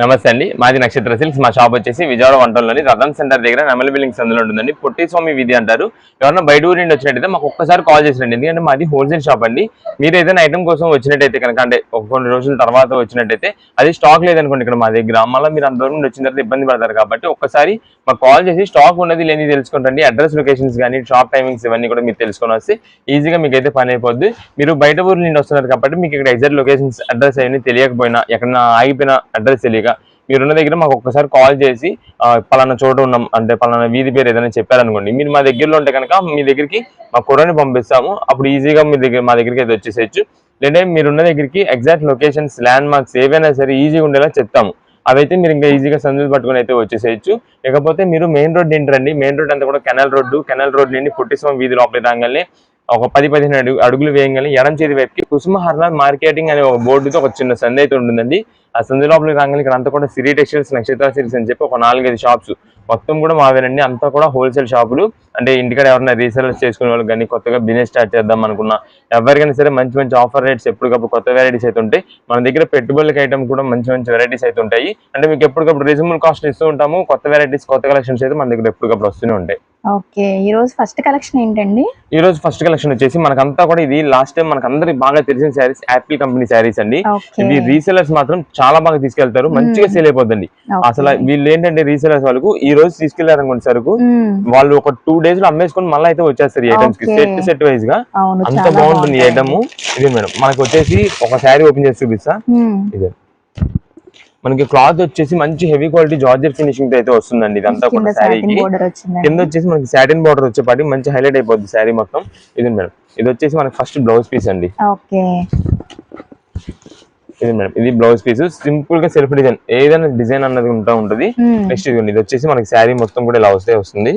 నమస్తే అండి, మాది నక్షత్ర సిల్క్స్. మా షాప్ వచ్చేసి విజయవాడ వంటల్లోని రథం సెంటర్ దగ్గర నెమలి బిల్డింగ్స్ అందులో ఉంటుందండి. పొట్టి స్వామి వీధి అంటారు. ఎవరైనా బయట ఊరి నుండి వచ్చినట్టయితే మాకు ఒక్కసారి కాల్ చేసిరండి. ఎందుకంటే మాది హోల్సేల్ షాప్ అండి. మీరు ఏదైనా ఐటమ్ కోసం వచ్చినట్టయితే కనుక, అంటే కొన్ని రోజుల తర్వాత వచ్చినట్టయితే అది స్టాక్ లేదనుకోండి ఇక్కడ మా దగ్గర, మళ్ళీ మీరు అంత దూరం నుండి వచ్చిన తర్వాత ఇబ్బంది పడతారు. కాబట్టి ఒక్కసారి మాకు కాల్ చేసి స్టాక్ ఉన్నది లేని తెలుసుకుంటండి. అడ్రస్, లొకేషన్స్ కానీ షాప్ టైమింగ్స్ ఇవన్నీ కూడా మీరు తెలుసుకొని వస్తే ఈజీగా మీకు అయితే పని అయిపోద్ది. మీరు బయట ఊరి నుండి వస్తున్నారు కాబట్టి మీకు ఇక్కడ ఎగ్జాక్ట్ లొకేషన్స్, అడ్రస్ అవన్నీ తెలియకపోయినా, ఎక్కడైనా ఆగిపోయిన అడ్రస్ తెలియక మీరున్న దగ్గర మాకు ఒక్కసారి కాల్ చేసి పలానా చోట ఉన్నాం అంటే పలానా వీధి పేరు ఏదైనా చెప్పారనుకోండి, మీరు మా దగ్గరలో ఉంటే కనుక మీ దగ్గరికి మా కుర్రని పంపిస్తాము. అప్పుడు ఈజీగా మా దగ్గరికి అయితే వచ్చేసేయచ్చు. లేదంటే మీరున్న దగ్గరికి ఎగ్జాక్ట్ లొకేషన్స్, ల్యాండ్ మార్క్స్ ఏవైనా సరే ఈజీగా ఉండేలా చెప్తాము. అవైతే మీరు ఇంకా ఈజీగా సందులు పట్టుకుని అయితే వచ్చేసేయచ్చు. ఇకపోతే మీరు మెయిన్ రోడ్ ఏంటండి, మెయిన్ రోడ్ అంతా కూడా కెనాల్ రోడ్ నుండి పొట్టిస్వామి వీధి లోపలి రాగానే ఒక 10-15 అడుగులు వేయగానే ఎడం చేతి వైపుకి కుసుమహర్ల మార్కెటింగ్ అనే ఒక బోర్డుతో ఒక చిన్న సందు అయితే ఉంటుందండి. ఆ సందు లోపలికి రాగానే ఇక్కడ అంతా కూడా సిరి టెక్స్టైల్స్, నక్షత్ర సిల్క్స్ అని చెప్పి ఒక 4-5 షాప్స్ మొత్తం కూడా మావేనండి. అంతా కూడా హోల్సేల్ షాపులు. అంటే ఇంటికాడ ఎవరైనా రీసెలర్స్ చేసుకునే వాళ్ళకి కానీ, కొత్తగా బిజినెస్ స్టార్ట్ చేద్దాం అనుకున్నా ఎవరికైనా సరే మంచి మంచి ఆఫర్ రేట్స్ ఎప్పటికప్పుడు కొత్త వెరైటీస్ అయితే ఉంటాయి. మన దగ్గర పెట్టుబడులకి ఐటమ్ కూడా మంచి మంచి వెరైటీస్ అయితే ఉంటాయి. అంటే మీకు ఎప్పటికప్పుడు రీజనబుల్ కాస్ట్ ఇస్తూ ఉంటాము. కొత్త వెరైటీస్, కొత్త కలెక్షన్స్ అయితే మన దగ్గర ఎప్పటికప్పుడు వస్తూనే ఉంటాయి. ఓకే, ఈ రోజు ఫస్ట్ కలెక్షన్ ఏంటండి? ఈ రోజు ఫస్ట్ కలెక్షన్ వచ్చేసి మనకంతా కూడా ఇది లాస్ట్ టైం మనకు అందరికి బాగా తెలిసిన శారీస్, యాపిల్ కంపెనీ శారీస్ అండి. ఇది రీసెలర్స్ మాత్రం చాలా బాగా తీసుకెళ్తారు, మంచిగా సేల్ అయిపోద్దండి. అసలు వీళ్ళు ఏంటంటే రీసెలర్స్ వాళ్ళకు ఈ రోజు తీసుకెళ్లారనుకోండి సరుకు, వాళ్ళు ఒక 2 days లో అమ్మేసుకొని మళ్ళీ అయితే వచ్చేస్తారు ఈ ఐటమ్స్ కి సెట్ వైజ్ గా. అంత బాగుంటుంది ఈ ఐటమ్. ఇదే మేడం మనకు వచ్చేసి ఒక శారీ ఓపెన్ చేసి చూపిస్తా. ఇదే మనకి క్లాత్ వచ్చేసి మంచి హెవీ క్వాలిటీ జార్జెట్ ఫినిషింగ్ తో అయితే వస్తుందండి. ఇదంతా కూడా శారీకి కింద వచ్చేసి మనకి సాటిన్ బార్డర్ వచ్చేపాటి మంచి హైలైట్ అయిపోద్ది శారీ మొత్తం. ఇది మేడం, ఇది వచ్చేసి మనకి ఫస్ట్ బ్లౌజ్ పీస్ అండి. ఇది మేడం, ఇది బ్లౌజ్ పీస్. సింపుల్ గా సెల్ఫ్ డిజైన్, ఏదైనా డిజైన్ అన్నది ఉంటుంది. నెక్స్ట్ ఇది వచ్చేసి మనకి శారీ మొత్తం కూడా ఇలా వస్తుంది.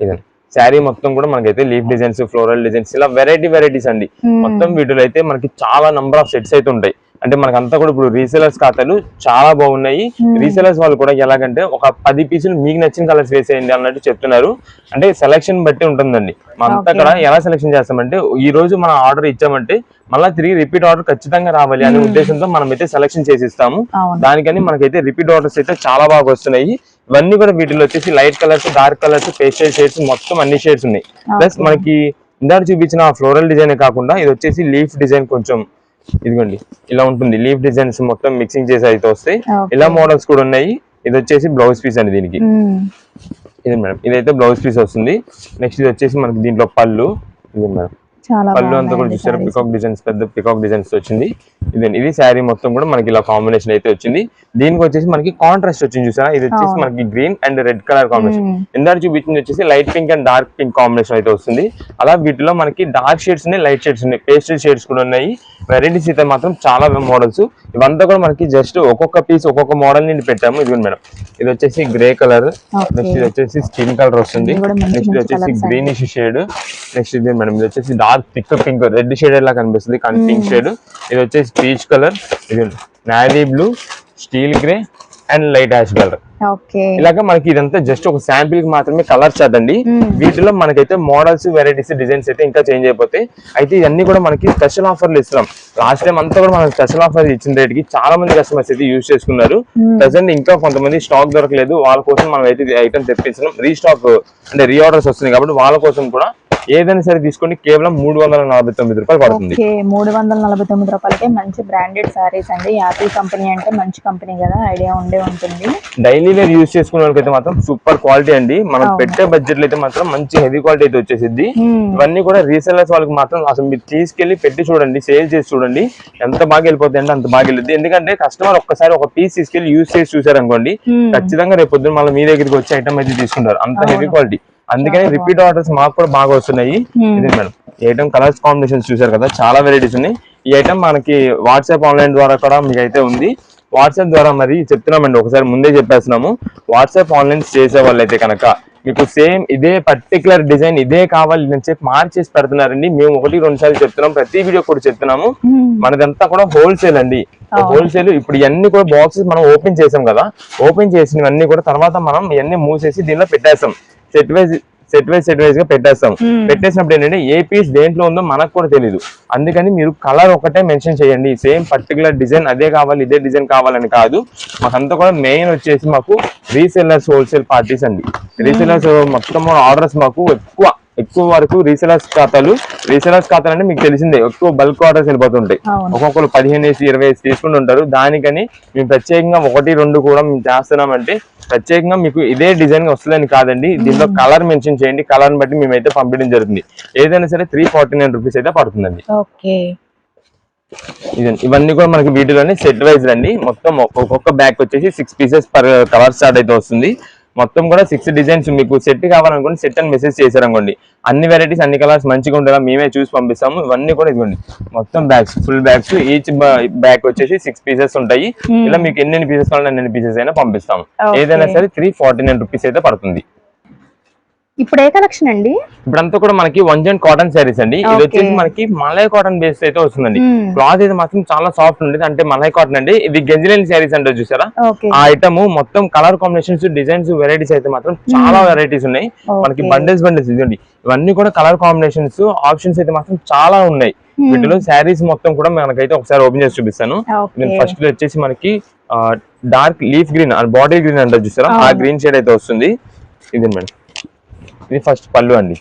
ఇదండి శారీ మొత్తం కూడా మనకైతే లీఫ్ డిజైన్స్, ఫ్లోరల్ డిజైన్స్, ఇలా వెరైటీస్ అండి. మొత్తం వీటిలో అయితే మనకి చాలా నంబర్ ఆఫ్ సెట్స్ అయితే ఉంటాయి. అంటే మనకంతా కూడా ఇప్పుడు రీసెలర్స్ ఖాతాలు చాలా బాగున్నాయి. రీసెలర్స్ వాళ్ళు కూడా ఎలాగంటే ఒక 10 పీసులు మీకు నచ్చిన కలర్స్ వేసేయండి అన్నట్టు చెప్తున్నారు. అంటే సెలక్షన్ బట్టి ఉంటుందండి. అంతా కూడా ఎలా సెలక్షన్ చేస్తామంటే, ఈ రోజు మనం ఆర్డర్ ఇచ్చామంటే మళ్ళీ తిరిగి రిపీట్ ఆర్డర్ ఖచ్చితంగా రావాలి అనే ఉద్దేశంతో మనం అయితే సెలక్షన్ చేసి ఇస్తాము. దానికని మనకైతే రిపీట్ ఆర్డర్స్ అయితే చాలా బాగా వస్తున్నాయి. ఇవన్నీ కూడా వీటిలో వచ్చేసి light colours, dark colours, pastel shades మొత్తం అన్ని షేడ్స్ ఉన్నాయి. ప్లస్ మనకి ఇందాక చూపించిన ఫ్లోరల్ డిజైన్ కాకుండా ఇది వచ్చేసి లీఫ్ డిజైన్, కొంచెం ఇదిగోండి ఇలా ఉంటుంది. లీఫ్ డిజైన్స్ మొత్తం మిక్సింగ్ చేసి అయితే వస్తాయి. ఇలా మోడల్స్ కూడా ఉన్నాయి. ఇది వచ్చేసి బ్లౌజ్ పీస్ అండి దీనికి. ఇది మేడం, ఇదైతే బ్లౌజ్ పీస్ వస్తుంది. నెక్స్ట్ ఇది వచ్చేసి మనకి దీంట్లో పళ్ళు. ఇది మేడం, పళ్ళు అంతా కూడా చూసారు పికాక్ డిజైన్స్, పెద్ద పికాక్ డిజైన్స్ వచ్చింది. ఇది శారీ మొత్తం కూడా మనకి ఇలా కాంబినేషన్ అయితే వచ్చింది. దీనికి వచ్చేసి మనకి కాంట్రాస్ట్ వచ్చింది చూసారా, ఇది వచ్చేసి మనకి green and red colour combination. ఇందాక చూపించింది వచ్చేసి light pink and dark pink combination అయితే వస్తుంది. అలా వీటిలో మనకి డార్క్ షేడ్స్ ఉన్నాయి, లైట్ షేడ్స్ ఉన్నాయి, పేస్టల్ షేడ్స్ కూడా ఉన్నాయి. వెరైటీస్ అయితే మాత్రం చాలా మోడల్స్. ఇవంతా కూడా మనకి జస్ట్ ఒక్కొక్క పీస్ ఒక్కొక్క మోడల్ నుండి పెట్టాము. ఇది మేడం, ఇది వచ్చేసి గ్రే కలర్, నెక్స్ట్ ఇది వచ్చేసి స్కిన్ కలర్ వస్తుంది, నెక్స్ట్ ఇది వచ్చేసి గ్రీనిష్ షేడ్, నెక్స్ట్ ఇది మేడం ఇది వచ్చేసి డార్క్ పింక్ రెడ్ షేడ్ లా కనిపిస్తుంది కానీ పింక్ షేడ్. ఇది వచ్చేసి పీచ్ కలర్, ఇది navy blue, steel grey and light ash colour. ఇలాగా మనకి ఇదంతా జస్ట్ ఒక శాంపిల్ కి మాత్రమే కలర్ చదండి. వీటిలో మనకైతే మోడల్స్, వెరైటీస్, డిజైన్స్ అయితే ఇంకా చేంజ్ అయిపోతాయి. అయితే ఇవన్నీ కూడా మనకి స్పెషల్ ఆఫర్లు ఇస్తున్నాం. లాస్ట్ టైం అంతా కూడా మనం స్పెషల్ ఆఫర్ ఇచ్చిన రేట్ కి చాలా మంది కస్టమర్స్ అయితే యూజ్ చేసుకున్నారు. ప్రెసెంట్ ఇంకా కొంతమంది స్టాక్ దొరకలేదు, వాళ్ళ కోసం మనం అయితే ఐటమ్ తెప్పించడం. రీస్టాక్ అంటే రీఆర్డర్స్ వస్తున్నాయి కాబట్టి వాళ్ళ కోసం కూడా ఏదైనా సరే తీసుకోండి, కేవలం 349 రూపాయలు పడుతుంది. 349 రూపాయలకే మంచి బ్రాండెడ్ సారీస్ అండి. యాపిల్ కంపెనీ అంటే మంచి కంపెనీ కదా, ఐడియా ఉండే ఉంటుంది. డైలీ వేర్ యూజ్ చేసుకునే వాళ్ళకైతే మాత్రం సూపర్ క్వాలిటీ అండి. మనం పెట్టే బడ్జెట్ లో అయితే మాత్రం మంచి హెవీ క్వాలిటీ అయితే వచ్చేసింది. ఇవన్నీ కూడా రీసెలర్స్ వాళ్ళకి మాత్రం అసలు మీరు తీసుకెళ్లి పెట్టి చూడండి, సేల్ చేసి చూడండి, ఎంత బాగా వెళ్ళిపోతుంది అంటే అంత బాగా వెళ్ళింది. ఎందుకంటే కస్టమర్ ఒక్కసారి ఒక పీస్ తీసుకెళ్లి యూజ్ చేసి చూసారు అనుకోండి, ఖచ్చితంగా రేపు పొద్దున్న మళ్ళీ మీ దగ్గరికి వచ్చి ఐటమ్ అయితే తీసుకుంటారు. అంత హెవీ క్వాలిటీ. అందుకని రిపీట్ ఆర్డర్స్ మాకు కూడా బాగా వస్తున్నాయి. ఇది మేడం, ఈ ఐటమ్ కలర్స్ కాంబినేషన్స్ చూసారు కదా, చాలా వెరైటీస్ ఉన్నాయి. ఈ ఐటమ్ మనకి వాట్సాప్ ఆన్లైన్ ద్వారా కూడా మీకు అయితే ఉంది. వాట్సాప్ ద్వారా మరి చెప్తున్నామండి, ఒకసారి ముందే చెప్పేస్తున్నాము. వాట్సాప్ ఆన్లైన్ చేసే వాళ్ళైతే కనుక మీకు సేమ్ ఇదే పర్టికులర్ డిజైన్ ఇదే కావాలి అని చెప్పి మార్చేసి పెడుతున్నారండి. మేము 1-2 సార్లు చెప్తున్నాం, ప్రతి వీడియో కూడా చెప్తున్నాము. మనదంతా కూడా హోల్సేల్ అండి. హోల్సేల్. ఇప్పుడు ఇవన్నీ కూడా బాక్సెస్ మనం ఓపెన్ చేసాం కదా, ఓపెన్ చేసినవన్నీ కూడా తర్వాత మనం ఇవన్నీ మూసేసి దీనిలో పెట్టేస్తాం. సెట్ వైజ్ సెట్ వైజ్ గా పెట్టేస్తాం. పెట్టేసినప్పుడు ఏంటంటే ఏ పీస్ దేంట్లో ఉందో మనకు కూడా తెలియదు. అందుకని మీరు కలర్ ఒకటే మెన్షన్ చేయండి, సేమ్ పర్టికులర్ డిజైన్ అదే కావాలి ఇదే డిజైన్ కావాలని కాదు. మాకంతా కూడా మెయిన్ వచ్చేసి మాకు రీసెల్లర్స్ హోల్సేల్ పార్టీస్ అండి. రీసెల్లర్స్ మొత్తం ఆర్డర్స్ మాకు ఎక్కువ వరకు రీసెలర్స్ ఖాతాలు అంటే మీకు తెలిసిందే, ఎక్కువ బల్క్ ఆర్డర్స్ వెళ్ళిపోతుంటాయి. ఒక్కొక్కరు 15-20 తీసుకుని ఉంటారు. దానికని మేము ప్రత్యేకంగా 1-2 కూడా మేము చేస్తున్నామంటే ప్రత్యేకంగా మీకు ఇదే డిజైన్ వస్తుందని కాదండి. దీంట్లో కలర్ మెన్షన్ చేయండి, కలర్ బట్టి మేమైతే పంపించడం జరుగుతుంది. ఏదైనా సరే 349 రూపీస్ అయితే పడుతుందండి. ఇవన్నీ కూడా మనకి వీటిలోనే సెట్ వైజ్ అండి. మొత్తం ఒక్కొక్క బ్యాగ్ వచ్చేసి 6 పీసెస్ పర్ కలర్ స్టార్ట్ అయితే వస్తుంది. మొత్తం కూడా 6 డిజైన్స్. మీకు సెట్ కావాలనుకోండి సెట్ అని మెసేజ్ చేశారనుకోండి, అన్ని వెరైటీస్ అన్ని కలర్స్ మంచిగా ఉండేలా మేమే చూసి పంపిస్తాము. ఇవన్నీ కూడా ఇదిగోండి మొత్తం bags, full bags. Each bag వచ్చేసి 6 పీసెస్ ఉంటాయి. ఇలా మీకు ఎన్ని పీసెస్ కావాలంటే అన్ని పీసెస్ అయినా పంపిస్తాము. ఏదైనా సరే 349 రూపీస్ అయితే పడుతుంది. ఇప్పుడు ఏ కలెక్షన్ అండి? ఇప్పుడంతా కూడా మనకి 1 జెంట్ కాటన్ శారీస్ అండి. ఇది వచ్చేసి మనకి మలై కాటన్ బేస్ అయితే వస్తుందండి. క్లాత్ అయితే మాత్రం చాలా సాఫ్ట్ ఉండేది, అంటే మలై కాటన్ అండి. ఇది గంజిలేని శారీస్ అంటే చూసారా, ఆ ఐటమ్ మొత్తం కలర్ కాంబినేషన్స్, డిజైన్స్, వెరైటీస్ అయితే మాత్రం చాలా వెరైటీస్ ఉన్నాయి. మనకి బండిల్స్ ఇదండి. ఇవన్నీ కూడా కలర్ కాంబినేషన్స్, ఆప్షన్స్ అయితే మాత్రం చాలా ఉన్నాయి. వీటిలో శారీస్ మొత్తం కూడా మనకైతే ఒకసారి ఓపెన్ చేసి చూపిస్తాను. ఫస్ట్ వచ్చేసి మనకి dark leaf green, bottle green అంటే చూసారా, ఆ గ్రీన్ షేడ్ అయితే వస్తుంది. ఇది మేడం, ఇది ఫస్ట్ పళ్ళు అండి.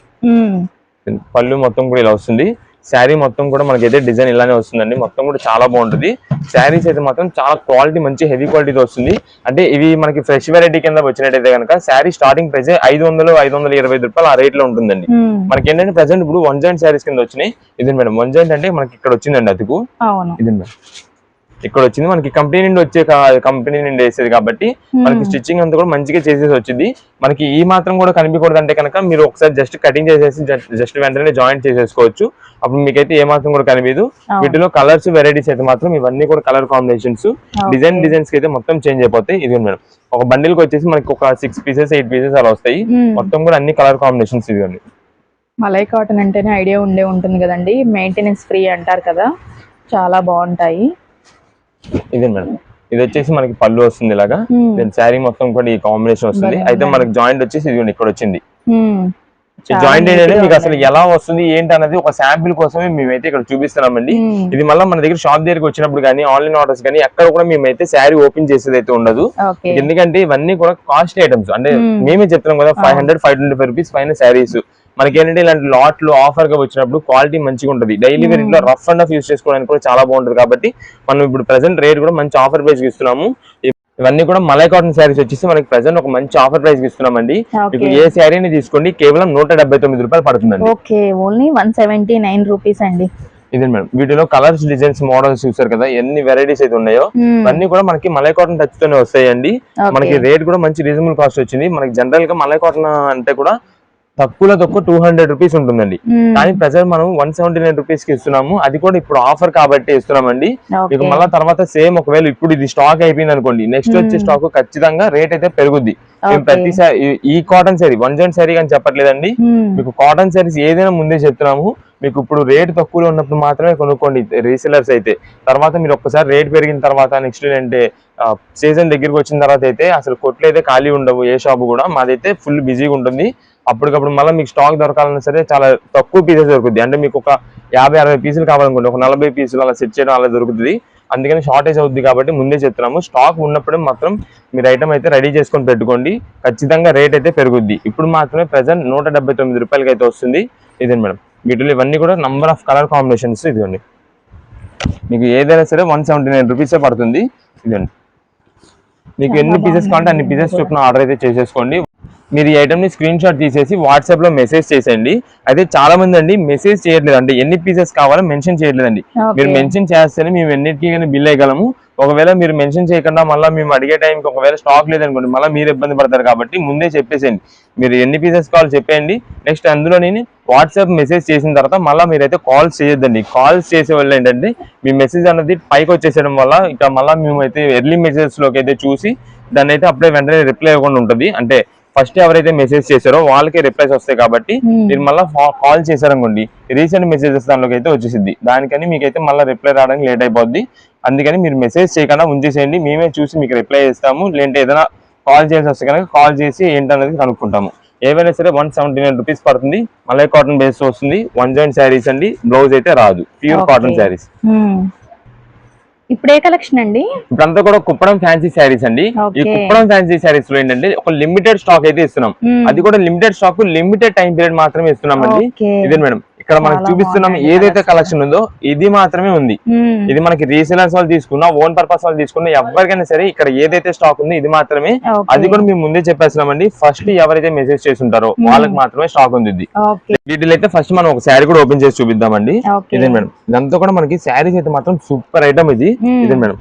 పళ్ళు మొత్తం కూడా ఇలా వస్తుంది. శారీ మొత్తం కూడా మనకైతే డిజైన్ ఇలానే వస్తుందండి. మొత్తం కూడా చాలా బాగుంటుంది. శారీస్ అయితే మాత్రం చాలా క్వాలిటీ, మంచి హెవీ క్వాలిటీతో వస్తుంది. అంటే ఇవి మనకి ఫ్రెష్ వెరైటీ కింద వచ్చినట్టయితే కనుక శారీ స్టార్టింగ్ ప్రైస్ 500-525 రూపాయలు ఆ రేట్ లో ఉంటుందండి. మనకి ఏంటంటే ప్రెసెంట్ ఇప్పుడు 1 జాయింట్ శారీస్ కింద వచ్చినాయి. ఇది మేడం 1 జాయింట్ అంటే మనకి ఇక్కడ వచ్చిందండి అతుకు. ఇది మేడం ఇక్కడ వచ్చింది. మనకి కంపెనీ నుండి వేసేది కాబట్టి మనకి స్టిచ్చింగ్ అంతా కూడా మంచిగా చేసేసి వచ్చింది. మనకి ఈ మాత్రం కూడా కనిపించకూడదు అంటే కనుక మీరు ఒకసారి జస్ట్ కటింగ్ చేసేసి జస్ట్ వెంటనే జాయింట్ చేసేసుకోవచ్చు. అప్పుడు మీకైతే ఏ మాత్రం కూడా కనిపించదు. వీటిలో కలర్స్, వెరైటీస్ అయితే మాత్రం ఇవన్నీ కూడా కలర్ కాంబినేషన్స్, డిజైన్స్ కి అయితే మొత్తం చేంజ్ అయిపోతాయి. ఇది మేడం ఒక బండిల్ కి వచ్చేసి మనకి ఒక 6 పీసెస్ 8 పీసెస్ అలా వస్తాయి. మొత్తం కూడా అన్ని కలర్ కాంబినేషన్స్. ఇదిగోండి మలై కాటన్ అంటేనే ఐడియా ఉంటుంది కదండి, మెయింటెనెన్స్ ఫ్రీ అంటారు కదా, చాలా బాగుంటాయి. ఇదే మేడం, ఇది వచ్చేసి మనకి పళ్ళు వస్తుంది ఇలాగా. శారీ మొత్తం కూడా ఈ కాంబినేషన్ వస్తుంది. అయితే మనకి జాయింట్ వచ్చేసి ఇది ఇక్కడ వచ్చింది. జాయింట్ ఏంటంటే మీకు అసలు ఎలా వస్తుంది ఏంటి అన్నది ఒక శాంపిల్ కోసమే మేమైతే ఇక్కడ చూపిస్తున్నామండి. ఇది మళ్ళీ మన దగ్గర షాప్ దగ్గరికి వచ్చినప్పుడు కానీ ఆన్లైన్ ఆర్డర్స్ కానీ ఎక్కడ కూడా మేమైతే శారీ ఓపెన్ చేసేది అయితే ఉండదు. ఎందుకంటే ఇవన్నీ కూడా కాస్ట్ ఐటమ్స్, అంటే మేమే చెప్తున్నాం కదా 500-525 రూపీస్ పైన శారీస్. మనకి ఏంటంటే ఇలాంటి లాట్లు ఆఫర్ గా వచ్చినప్పుడు క్వాలిటీ మంచిగా ఉంటుంది. డైలీ వేర్ ఇంట్లో రఫ్ అండ్ యూస్ చేసుకోవడానికి కూడా చాలా బాగుంటుంది. కాబట్టి మనం ఇప్పుడు ప్రెసెంట్ రేట్ కూడా మంచి ఆఫర్ ప్రైస్ కి ఇస్తున్నాము. ఇవన్నీ కూడా మలై కాటన్ శారీస్ వచ్చేసి మనకి ప్రెసెంట్ ఒక మంచి ఆఫర్ ప్రైస్ కి ఇస్తున్నామండి. మీకు ఏ శారీని తీసుకోండి కేవలం 179 రూపాయలు పడుతుందండి. ఓన్లీ 179 రూపీస్ అండి. ఇదే మేడం, వీటిలో కలర్స్, డిజైన్స్, మోడల్స్ చూసారు కదా, ఎన్ని వెరైటీస్ అయితే ఉన్నాయో ఇవన్నీ కూడా మనకి మలై కాటన్ టచ్ తోనే వస్తాయండి. మనకి రేట్ కూడా మంచి రీజనబుల్ కాస్ట్ వచ్చింది. మనకి జనరల్ గా మలై కాటన్ అంటే కూడా తక్కువ 200 రూపీస్ ఉంటుందండి. కానీ ప్రెసెంట్ మనం 179 రూపీస్ కి ఇస్తున్నాము. అది కూడా ఇప్పుడు ఆఫర్ కాబట్టి ఇస్తున్నామండి. మీకు మళ్ళీ తర్వాత సేమ్ ఒకవేళ ఇప్పుడు ఇది స్టాక్ అయిపోయింది అనుకోండి, నెక్స్ట్ వచ్చే స్టాక్ ఖచ్చితంగా రేట్ అయితే పెరుగుద్ది. మేము ప్రతిసారి ఈ కాటన్ శారీ 1 జాయింట్ శారీ అని చెప్పట్లేదండి, మీకు కాటన్ శారీస్ ఏదైనా ముందే చెప్తున్నాము. మీకు ఇప్పుడు రేట్ తక్కువలో ఉన్నప్పుడు మాత్రమే కొనుక్కోండి రీసెలర్స్ అయితే. తర్వాత మీరు ఒక్కసారి రేట్ పెరిగిన తర్వాత నెక్స్ట్ ఏంటంటే సీజన్ దగ్గరికి వచ్చిన తర్వాత అయితే అసలు కొట్లు అయితే ఖాళీ ఉండవు. ఏ షాప్ కూడా మాదైతే ఫుల్ బిజీగా ఉంటుంది. అప్పటికప్పుడు మళ్ళీ మీకు స్టాక్ దొరకాలన్నా సరే చాలా తక్కువ పీసెస్ దొరుకుతుంది. అంటే మీకు ఒక 50-60 పీసులు కావాలనుకోండి, ఒక 40 పీసులు అలా సెట్ చేయడం అలా దొరుకుతుంది. అందుకని షార్టేజ్ అవుద్ది కాబట్టి ముందే చెప్తున్నాము. స్టాక్ ఉన్నప్పుడు మాత్రం మీరు ఐటమ్ అయితే రెడీ చేసుకొని పెట్టుకోండి. ఖచ్చితంగా రేట్ అయితే పెరుగుద్ది. ఇప్పుడు మాత్రమే ప్రెసెంట్ 179 రూపాయలకి అయితే వస్తుంది. ఇదే మేడం, వీటిలో ఇవన్నీ కూడా నంబర్ ఆఫ్ కలర్ కాంబినేషన్స్. ఇదిగోండి మీకు ఏదైనా సరే 179 రూపీసే పడుతుంది. ఇదండి మీకు ఎన్ని పీసెస్ కావాలంటే అన్ని పీసెస్ చొప్పున ఆర్డర్ అయితే చేసేసుకోండి. మీరు ఈ ఐటమ్ ని స్క్రీన్ షాట్ తీసేసి వాట్సాప్ లో మెసేజ్ చేసేయండి. అయితే చాలా మంది అండి మెసేజ్ చేయట్లేదు, అంటే ఎన్ని పీసెస్ కావాలో మెన్షన్ చేయట్లేదండి. మీరు మెన్షన్ చేస్తేనే మేము ఎన్నిటికీ బిల్ అయ్యగలము. ఒకవేళ మీరు మెన్షన్ చేయకుండా మళ్ళీ మేము అడిగే టైంకి ఒకవేళ స్టాక్ లేదనుకోండి మళ్ళీ మీరు ఇబ్బంది పడతారు. కాబట్టి ముందే చెప్పేసేయండి, మీరు ఎన్ని పీసెస్ కావాలో చెప్పేయండి. నెక్స్ట్ అందులో నేను వాట్సాప్ మెసేజ్ చేసిన తర్వాత మళ్ళీ మీరైతే కాల్స్ చేయొద్దండి. కాల్స్ చేసే వల్ల ఏంటంటే మీ మెసేజ్ అన్నది పైకి వచ్చేసేయడం వల్ల ఇక మళ్ళీ మేము అయితే ఎర్లీ మెసేజెస్ లోకి అయితే చూసి దాన్ని అయితే అప్పుడే వెంటనే రిప్లై ఇవ్వకుండా ఉంటుంది. అంటే ఫస్ట్ ఎవరైతే మెసేజ్ చేశారో వాళ్ళకే రిప్లైస్ వస్తాయి. కాబట్టి మీరు మళ్ళీ కాల్ చేశారనుకోండి రీసెంట్ మెసేజెస్ దానిలోకి అయితే వచ్చేసింది. దానికని మీకైతే మళ్ళీ రిప్లై రావడానికి లేట్ అయిపోద్ది. అందుకని మీరు మెసేజ్ చేయకుండా ఉంచేసేయండి, మేమే చూసి మీకు రిప్లై చేస్తాము. లేదంటే ఏదైనా కాల్ చేసి వస్తే కనుక కాల్ చేసి ఏంటనేది కనుక్కుంటాము. ఏవైనా సరే 179 రూపీస్ పడుతుంది. మలై కాటన్ బేస్ వస్తుంది. 1 జాయింట్ శారీస్ అండి. బ్లౌజ్ అయితే రాదు, ప్యూర్ కాటన్ శారీస్. ఇప్పుడు ఏ కలెక్షన్ అండి? ఇప్పుడంతా కూడా కుప్పడం ఫ్యాన్సీ శారీస్ అండి. ఈ కుప్పడం ఫ్యాన్సీ శారీస్ లో ఏంటంటే ఒక లిమిటెడ్ స్టాక్ అయితే ఇస్తున్నాం. అది కూడా limited stock, limited time period మాత్రమే ఇస్తున్నాం అండి. ఇదే మేడం ఇక్కడ మనకి చూపిస్తున్నాం ఏదైతే కలెక్షన్ ఉందో ఇది మాత్రమే ఉంది. ఇది మనకి రీసేలర్స్ వాళ్ళు తీసుకున్నా, ఓన్ పర్పస్ వాళ్ళు తీసుకున్నా, ఎవరికైనా సరే ఇక్కడ ఏదైతే స్టాక్ ఉందో ఇది మాత్రమే. అది కూడా మేము ముందే చెప్పేస్తున్నామండి. ఫస్ట్ ఎవరైతే మెసేజ్ చేస్తుంటారో వాళ్ళకి మాత్రమే స్టాక్ ఉంది. వీటిలో అయితే ఫస్ట్ మనం ఒక శారీ కూడా ఓపెన్ చేసి చూపిద్దామండి. ఇదే మేడం ఇదంతా కూడా మనకి శారీస్ అయితే మాత్రం సూపర్ ఐటమ్ ఇది. ఇదే మేడం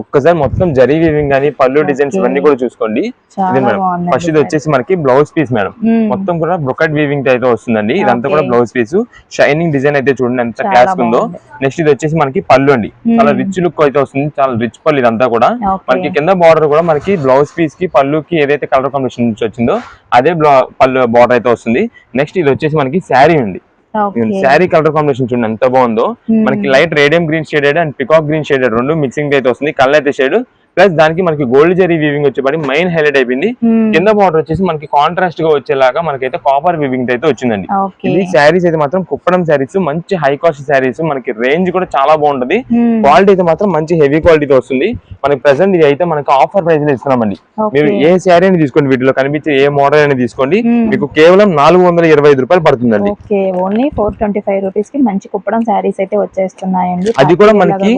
ఒక్కసారి మొత్తం జరీ వీవింగ్ కానీ పళ్ళు డిజైన్స్ ఇవన్నీ కూడా చూసుకోండి. ఇదే మేడం ఫస్ట్ ఇది వచ్చేసి మనకి బ్లౌజ్ పీస్ మేడం. మొత్తం కూడా బ్రొకెట్ వీవింగ్ అయితే వస్తుందండి. ఇదంతా కూడా బ్లౌజ్ పీస్. షైనింగ్ డిజైన్ అయితే చూడండి ఎంత క్లాస్ ఉందో. నెక్స్ట్ ఇది వచ్చేసి మనకి పళ్ళు అండి. చాలా రిచ్ లుక్ అయితే వస్తుంది. చాలా రిచ్ పళ్ళు ఇదంతా కూడా. మనకి కింద బార్డర్ కూడా మనకి బ్లౌజ్ పీస్ కి పళ్ళుకి ఏదైతే కలర్ కాంబినేషన్ నుంచి వచ్చిందో అదే పళ్ళు బార్డర్ అయితే వస్తుంది. నెక్స్ట్ ఇది వచ్చేసి మనకి శారీ అండి. శారీ కలర్ కాంబినేషన్ చూడండి ఎంత బాగుందో. మనకి light radium green shaded and peacock green shaded రెండు మిక్సింగ్ అయితే వస్తుంది. కలర్ అయితే షేడ్ ప్లస్ దానికి మనకి గోల్డ్ జరీ వీవింగ్ వచ్చేపడి మెయిన్ హైలైట్ అయిపోయింది. కింద బార్డర్ వచ్చేసి మనకి కాంట్రాస్ట్ గా వచ్చేలాగా మనకైతే కాపర్ వీవింగ్ అయితే వచ్చిందండి. ఇది శారీస్ అయితే మాత్రం కుప్పడం శారీస్, మంచి హై కాస్ట్ శారీస్. మనకి రేంజ్ కూడా చాలా బాగుంటది. క్వాలిటీ అయితే మాత్రం మంచి హెవీ క్వాలిటీతో వస్తుంది. మనకి ప్రెసెంట్ ఇది అయితే మనకి ఆఫర్ ప్రైస్ లో ఇస్తున్నామండి. మీరు ఏ శారీ అని తీసుకోండి, వీటిలో కనిపించే ఏ మోడల్ అయినా తీసుకోండి, మీకు కేవలం 425 రూపాయలు పడుతుందండి. ఓన్లీ 425 రూపీస్ కి మంచి కుప్పడం శారీస్ అయితే వచ్చేస్తున్నాయండి. అది కూడా మనకి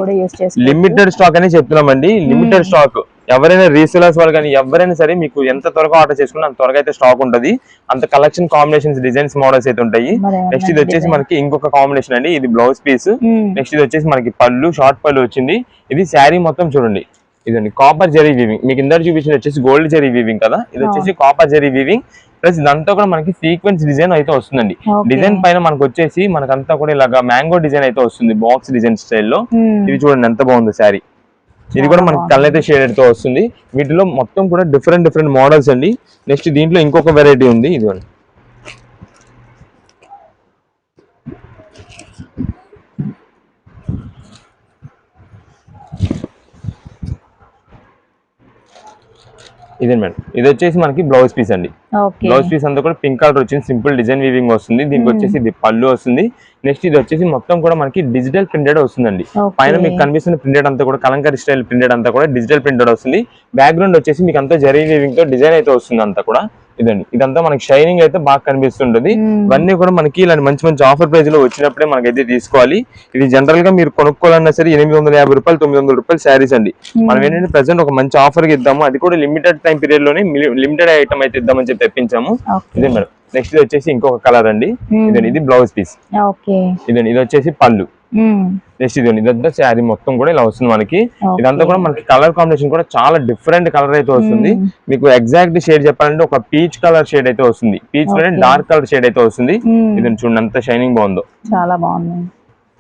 లిమిటెడ్ స్టాక్ అని చెప్తున్నామండి. Limited stock. ఎవరైనా రీసేలర్స్ వాళ్ళు కానీ ఎవరైనా సరే మీకు ఎంత త్వరగా ఆర్డర్ చేసుకున్నా అంత త్వరగా అయితే స్టాక్ ఉంటది. అంత కలెక్షన్ కాంబినేషన్స్ డిజైన్స్ మోడల్స్ అయితే ఉంటాయి. నెక్స్ట్ ఇది వచ్చేసి మనకి ఇంకొక కాంబినేషన్ అండి. ఇది బ్లౌజ్ పీస్. నెక్స్ట్ ఇది వచ్చేసి మనకి పళ్ళు, షార్ట్ పళ్ళు వచ్చింది. ఇది శారీ మొత్తం చూడండి. ఇదండి కాపర్ జరీ వీవింగ్. మీకు ఇందరు చూపించింది వచ్చేసి గోల్డ్ జరీ వీవింగ్ కదా, ఇది వచ్చేసి కాపర్ జరీ వీవింగ్. ప్లస్ ఇదంతా కూడా మనకి సీక్వెన్స్ డిజైన్ అయితే వస్తుందండి. డిజైన్ పైన మనకు వచ్చేసి మనకంతా కూడా ఇలాగా మ్యాంగో డిజైన్ అయితే వస్తుంది బాక్స్ డిజైన్ స్టైల్లో. ఇది చూడండి ఎంత బాగుంది శారీ. ఇది కూడా మనకి కలర్ అయితే షేడెడ్ తో వస్తుంది. వీటిలో మొత్తం కూడా డిఫరెంట్ మోడల్స్ అండి. నెక్స్ట్ దీంట్లో ఇంకొక వెరైటీ ఉంది. ఇది ఇదే మేడం ఇది వచ్చేసి మనకి బ్లౌజ్ పీస్ అండి. బ్లౌజ్ పీస్ అంతా కూడా పింక్ కలర్ వచ్చింది. సింపుల్ డిజైన్ వీవింగ్ వస్తుంది. దీనికి వచ్చేసి ఇది పళ్ళు వస్తుంది. నెక్స్ట్ ఇది వచ్చేసి మొత్తం కూడా మనకి డిజిటల్ ప్రింటెడ్ వస్తుందండి. పైన మీకు కనిపిస్తున్న ప్రింటెడ్ అంతా కూడా కలంకారీ స్టైల్ ప్రింటెడ్ అంతా కూడా డిజిటల్ ప్రింటెడ్ వస్తుంది. బ్యాక్గ్రౌండ్ వచ్చేసి మీకు అంతా జరీ వీవింగ్ తో డిజైన్ అయితే వస్తుంది అంతా కూడా. ఇదండి ఇదంతా మనకి షైనింగ్ అయితే బాగా కనిపిస్తుంటది. ఇవన్నీ కూడా మనకి ఇలాంటి మంచి ఆఫర్ ప్రైస్ లో వచ్చినప్పుడే మనకైతే తీసుకోవాలి. ఇది జనరల్ గా మీరు కొనుక్కోవాలన్నా సరే 850 రూపాయలు 900 రూపాయలు శారీస్ అండి. మనం ఏంటంటే ప్రెసెంట్ ఒక మంచి ఆఫర్ కి ఇద్దాము. అది కూడా లిమిటెడ్ టైం పీరియడ్ లోనే లిమిటెడ్ ఐటమ్ అయితే ఇద్దామని చెప్పి తెప్పించాము. ఇదే మేడం నెక్స్ట్ ఇది వచ్చేసి ఇంకొక కలర్ అండి. ఇదండి ఇది బ్లౌజ్ పీస్. ఇదండి ఇది వచ్చేసి పళ్ళు. నెక్స్ట్ ఇదంతా శారీ మొత్తం కూడా ఇలా వస్తుంది మనకి. ఇదంతా కూడా మనకి కలర్ కాంబినేషన్ కూడా చాలా డిఫరెంట్ కలర్ అయితే వస్తుంది. మీకు ఎగ్జాక్ట్ షేడ్ చెప్పాలంటే ఒక పీచ్ కలర్ షేడ్ అయితే వస్తుంది. పీచ్ లోనే డార్క్ కలర్ షేడ్ అయితే వస్తుంది. ఇదండి చూడండి ఎంత షైనింగ్ బాగుందో. చాలా బాగుంది.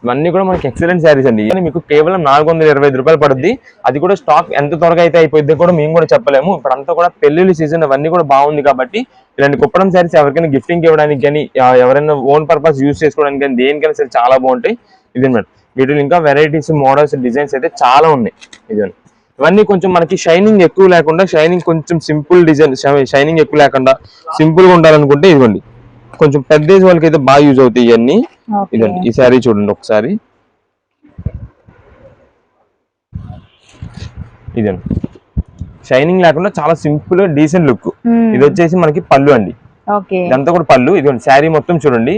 ఇవన్నీ కూడా మనకి ఎక్సలెంట్ శారీస్ అండి. మీకు కేవలం 425 రూపాయలు పడుద్ది. అది కూడా స్టాక్ ఎంత త్వరగా అయితే అయిపోద్ది కూడా మేము కూడా చెప్పలేము. ఇప్పుడు అంతా కూడా పెళ్లిళ్ళ సీజన్ అవన్నీ కూడా బాగుంది కాబట్టి ఇలాంటి కుప్పడం శారీస్ ఎవరికైనా గిఫ్టింగ్ ఇవ్వడానికి కానీ ఎవరైనా ఓన్ పర్పస్ యూజ్ చేసుకోవడానికి కానీ దేనికైనా సరే చాలా బాగుంటాయి. ఇదే మేడం వీటిలో ఇంకా వెరైటీస్ మోడల్స్ డిజైన్స్ అయితే చాలా ఉన్నాయి. ఇదండి ఇవన్నీ కొంచెం మనకి షైనింగ్ ఎక్కువ లేకుండా షైనింగ్ కొంచెం సింపుల్ డిజైన్ షైనింగ్ ఎక్కువ లేకుండా సింపుల్ గా ఉండాలనుకుంటే ఇదిగోండి కొంచెం పెద్ద ఏజ్ వాళ్ళకి అయితే బాగా యూజ్ అవుతాయి ఇవన్నీ. ఇదండి ఈ శారీ చూడండి ఒకసారి. ఇదండి షైనింగ్ లేకుండా చాలా సింపుల్ గా డీసెంట్ లుక్. ఇది వచ్చేసి మనకి పళ్ళు అండి. ఇదంతా కూడా పళ్ళు. ఇదిగోండి శారీ మొత్తం చూడండి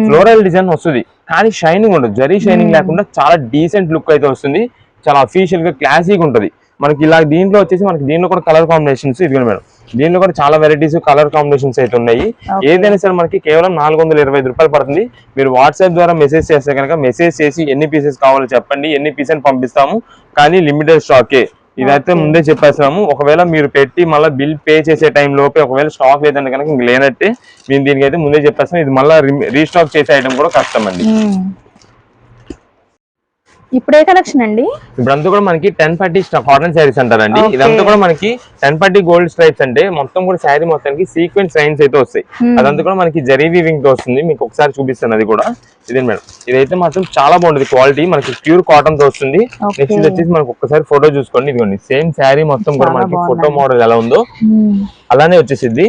ఫ్లోరల్ డిజైన్ వస్తుంది కానీ షైనింగ్ ఉండదు. జరీ షైనింగ్ లేకుండా చాలా డీసెంట్ లుక్ అయితే వస్తుంది. చాలా అఫీషియల్ గా క్లాసీగా ఉంటది. మనకి ఇలా దీంట్లో వచ్చేసి మనకి దీంట్లో కూడా కలర్ కాంబినేషన్స్ ఇదిగోండి మేడం దీంట్లో కూడా చాలా వెరైటీస్ కలర్ కాంబినేషన్స్ అయితే ఉన్నాయి. ఏదైనా సరే మనకి కేవలం 425 రూపాయలు పడుతుంది. మీరు వాట్సాప్ ద్వారా మెసేజ్ చేస్తే కనుక మెసేజ్ చేసి ఎన్ని పీసెస్ కావాలో చెప్పండి, ఎన్ని పీసెస్ పంపిస్తాము. కానీ లిమిటెడ్ స్టాకే. ఇదైతే ముందే చెప్పేస్తున్నాము. ఒకవేళ మీరు పెట్టి మళ్ళీ బిల్ పే చేసే టైం లోపే ఒకవేళ స్టాక్ లేదంటే కనుక ఇంక లేనట్టే. మేము దీనికి అయితే ముందే చెప్పేస్తాం. ఇది మళ్ళీ రీస్టాక్ చేసే ఐటమ్ కూడా కష్టం అండి. ఇప్పుడు ఏ కలెక్షన్ అండి? ఇప్పుడంతా కూడా మనకి 10 కాటన్ శారీస్ అంటారండి. ఇదంతా కూడా మనకి 10 గోల్డ్ స్ట్రైప్స్ అంటే మొత్తం కూడా శారీ మొత్తానికి సీక్వెన్స్ లైన్స్ అయితే వస్తాయి. అదంతా కూడా మనకి జరీ వీవింగ్ తో వస్తుంది. మీకు ఒకసారి చూపిస్తాను అది కూడా. ఇదే మేడం ఇదైతే మాత్రం చాలా బాగుంటుంది. క్వాలిటీ మనకి ప్యూర్ కాటన్ తో వస్తుంది. నెక్స్ట్ ఇది వచ్చేసి మనకి ఒక్కసారి ఫోటో చూసుకోండి. ఇదిగోండి సేమ్ శారీ మొత్తం కూడా మనకి ఫోటో మోడల్ ఎలా ఉందో అలానే వచ్చేసిద్ది.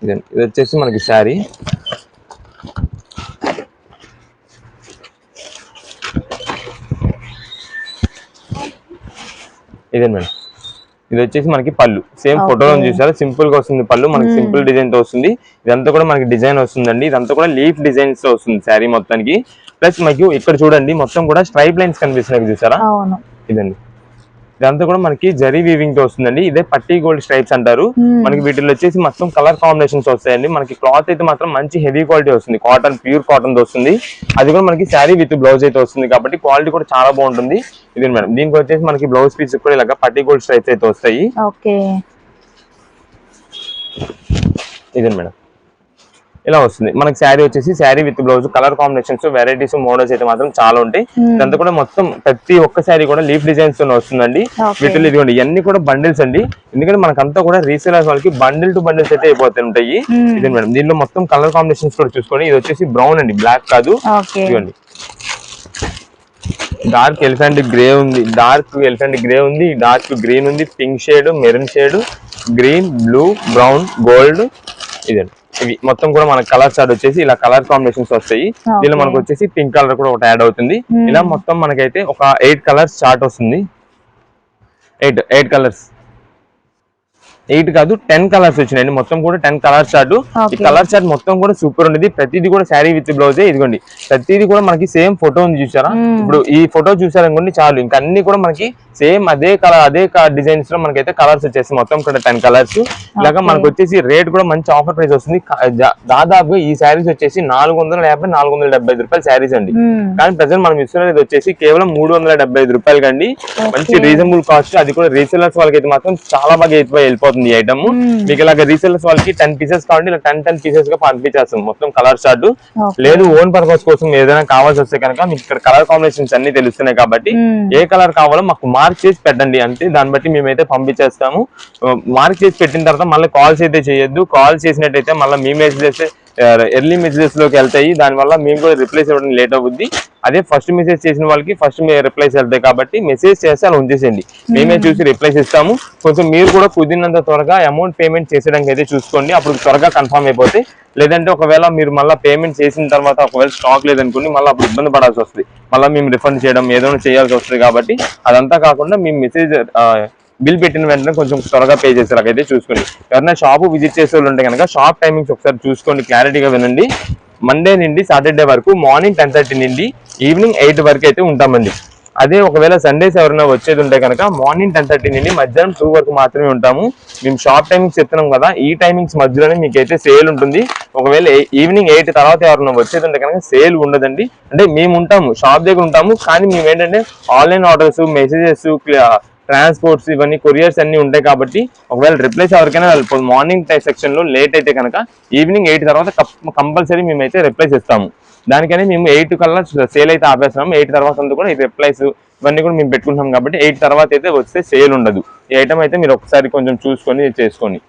ఇది వచ్చేసి మనకి శారీ. ఇదే మేడం, ఇది వచ్చేసి మనకి పళ్ళు. సేమ్ ఫోటోలో చూసారా, సింపుల్ గా వస్తుంది పళ్ళు, మనకి సింపుల్ డిజైన్ తో వస్తుంది. ఇదంతా కూడా మనకి డిజైన్ వస్తుందండి. ఇదంతా కూడా లీఫ్ డిజైన్స్ తో వస్తుంది శారీ మొత్తానికి. ప్లస్ మీకు ఇక్కడ చూడండి మొత్తం కూడా స్ట్రైప్ లైన్స్ కనిపిస్తున్నాయి చూసారా, ఇదండి. ఇదంతా కూడా మనకి జరీ వీవింగ్ తో వస్తుందండి. ఇదే పట్టీ గోల్డ్ స్ట్రైప్స్ అంటారు. మనకి వీటిలో వచ్చేసి మొత్తం కలర్ కాంబినేషన్స్ వస్తాయండి. మనకి క్లాత్ అయితే మాత్రం మంచి హెవీ క్వాలిటీ వస్తుంది, కాటన్, ప్యూర్ కాటన్ తో వస్తుంది. అది కూడా మనకి శారీ విత్ బ్లౌజ్ అయితే వస్తుంది కాబట్టి క్వాలిటీ కూడా చాలా బాగుంటుంది. ఇది మేడం, దీనికి వచ్చేసి మనకి బ్లౌజ్ పీస్ కూడా ఇలాగా పట్టీ గోల్డ్ స్ట్రైప్స్ అయితే వస్తాయి. ఇది మేడం, ఇలా వస్తుంది మనకి శారీ వచ్చేసి. Sari with blouse, colour combinations, varieties, models అయితే మాత్రం చాలా ఉంటాయి. ఇదంతా కూడా మొత్తం ప్రతి ఒక్క శారీ కూడా లీఫ్ డిజైన్స్ తో వస్తుందండి. వీటిలో ఇదిగోండి ఇవన్నీ కూడా బండిల్స్ అండి. ఎందుకంటే మనకంతా కూడా రీసేలర్స్ వాళ్ళకి బండిల్ టు బండిల్స్ అయితే అయిపోతుంటాయి. ఇది మేడం, దీనిలో మొత్తం కలర్ కాంబినేషన్స్ కూడా చూసుకోండి. ఇది వచ్చేసి బ్రౌన్ అండి, బ్లాక్ కాదు. ఇదిగోండి డార్క్ ఎలిఫెంట్ గ్రే ఉంది, డార్క్ ఎలిఫెంట్ గ్రే ఉంది, డార్క్ గ్రీన్ ఉంది, pink shade, maroon shade, green, blue, brown, gold. ఇదండి, ఇవి మొత్తం కూడా మన కలర్ చార్ట్ వచ్చేసి ఇలా కలర్ కాంబినేషన్స్ వస్తాయి. దీనిలో మనకు వచ్చేసి పింక్ కలర్ కూడా ఒకటి యాడ్ అవుతుంది. ఇలా మొత్తం మనకైతే ఒక 8 కలర్స్ చార్ట్ వస్తుంది. 8 కలర్స్, 8 కాదు 10 కలర్స్ వచ్చినాయండి. మొత్తం కూడా 10 కలర్ చార్ట్. ఈ కలర్ చార్ట్ మొత్తం కూడా సూపర్ ఉండేది. ప్రతిదీ కూడా శారీ విత్ బ్లౌజ్. ఇదిగోండి ప్రతిదీ కూడా మనకి సేమ్ ఫోటో ఉంది చూసారా. ఇప్పుడు ఈ ఫోటో చూసారనుకోండి చాలు, ఇంకా అన్ని కూడా మనకి సేమ్ అదే కలర్, అదే డిజైన్స్ లో మనకైతే కలర్స్ వచ్చేసి మొత్తం కూడా 10 కలర్స్. ఇలాగా మనకు వచ్చేసి రేట్ కూడా మంచి ఆఫర్ ప్రైస్ వస్తుంది. దాదాపుగా ఈ శారీస్ వచ్చేసి 450, 475 రూపాయలు శారీస్ అండి. కానీ ప్రజెంట్ మనం ఇస్తున్నది వచ్చేసి కేవలం 375 రూపాయలు కండి. మంచి రీజనబుల్ కాస్ట్. అది కూడా రీసేలర్స్ వాళ్ళకి అయితే మాత్రం చాలా బాగా వెళ్ళిపోతుంది ఈ ఐటమ్. మీకు ఇలాగ రీసేలర్స్ వాళ్ళకి 10 పీసెస్ కావాలి, ఇలా 10 పీసెస్ గా పంపించేస్తాం మొత్తం కలర్ చార్ట్. లేదు ఓన్ పర్పస్ కోసం ఏదైనా కావాల్సి వస్తే కనుక మీకు ఇక్కడ కలర్ కాంబినేషన్స్ అన్ని తెలుస్తున్నాయి కాబట్టి ఏ కలర్ కావాలో మాకు మార్క్ చేసి పెట్టండి అంటే దాన్ని బట్టి మేమైతే పంపించేస్తాము. మార్క్ చేసి పెట్టిన తర్వాత మళ్ళీ కాల్స్ అయితే చేయొద్దు. కాల్ చేసినట్టయితే మళ్ళీ మీ మెసేజెస్ ఎర్లీ మెసేజెస్ లోకి వెళ్తాయి. దానివల్ల మేము కూడా రిప్లైస్ ఇవ్వడం లేట్ అవుద్ది. అదే ఫస్ట్ మెసేజ్ చేసిన వాళ్ళకి ఫస్ట్ రిప్లైస్ వెళ్తాయి కాబట్టి మెసేజ్ చేస్తే అలా ఉంచేసేయండి, మేమే చూసి రిప్లైస్ ఇస్తాము. కొంచెం మీరు కూడా కుదిరినంత త్వరగా అమౌంట్ పేమెంట్ చేసేయడానికి అయితే చూసుకోండి, అప్పుడు త్వరగా కన్ఫర్మ్ అయిపోతే. లేదంటే ఒకవేళ మీరు మళ్ళీ పేమెంట్ చేసిన తర్వాత ఒకవేళ స్టాక్ లేదనుకోండి మళ్ళీ అప్పుడు ఇబ్బంది పడాల్సి వస్తుంది, మళ్ళీ మేము రిఫండ్ చేయడం ఏదైనా చేయాల్సి వస్తుంది. కాబట్టి అదంతా కాకుండా మేము మెసేజ్ బిల్ పెట్టిన వెంటనే కొంచెం త్వరగా పే చేసేలాగైతే చూసుకోండి. ఎవరైనా షాప్ విజిట్ చేసే వాళ్ళు ఉంటే కనుక షాప్ టైమింగ్స్ ఒకసారి చూసుకోండి, క్లారిటీగా వినండి. మండే నుండి సాటర్డే వరకు మార్నింగ్ 10:30 నుండి ఈవినింగ్ 8 వరకు అయితే ఉంటామండి. అదే ఒకవేళ సండేస్ ఎవరైనా వచ్చేది ఉంటే కనుక మార్నింగ్ 10:30 నుండి మధ్యాహ్నం 2 వరకు మాత్రమే ఉంటాము. మేము షాప్ టైమింగ్స్ చెప్తున్నాం కదా, ఈ టైమింగ్స్ మధ్యలోనే మీకైతే సేల్ ఉంటుంది. ఒకవేళ ఈవినింగ్ 8 తర్వాత ఎవరైనా వచ్చేది ఉంటే కనుక సేల్ ఉండదండి. అంటే మేము ఉంటాము, షాప్ దగ్గర ఉంటాము, కానీ మేము ఏంటంటే ఆన్లైన్ ఆర్డర్స్, మెసేజెస్, ట్రాన్స్పోర్ట్స్, ఇవన్నీ కొరియర్స్ అన్ని ఉంటాయి కాబట్టి ఒకవేళ రిప్లైస్ ఎవరికైనా మార్నింగ్ సెక్షన్ లో లేట్ అయితే కనుక ఈవినింగ్ 8 తర్వాత కంపల్సరీ మేమైతే రిప్లైస్ ఇస్తాము. దానికని మేము 8 కల్లా సేల్ అయితే ఆపేస్తున్నాము. 8 తర్వాత అంతా కూడా ఈ రిప్లైస్ ఇవన్నీ కూడా మేము పెట్టుకుంటాం కాబట్టి 8 తర్వాత అయితే వస్తే సేల్ ఉండదు. ఈ ఐటమ్ అయితే మీరు ఒకసారి కొంచెం చూసుకొని చేసుకోండి.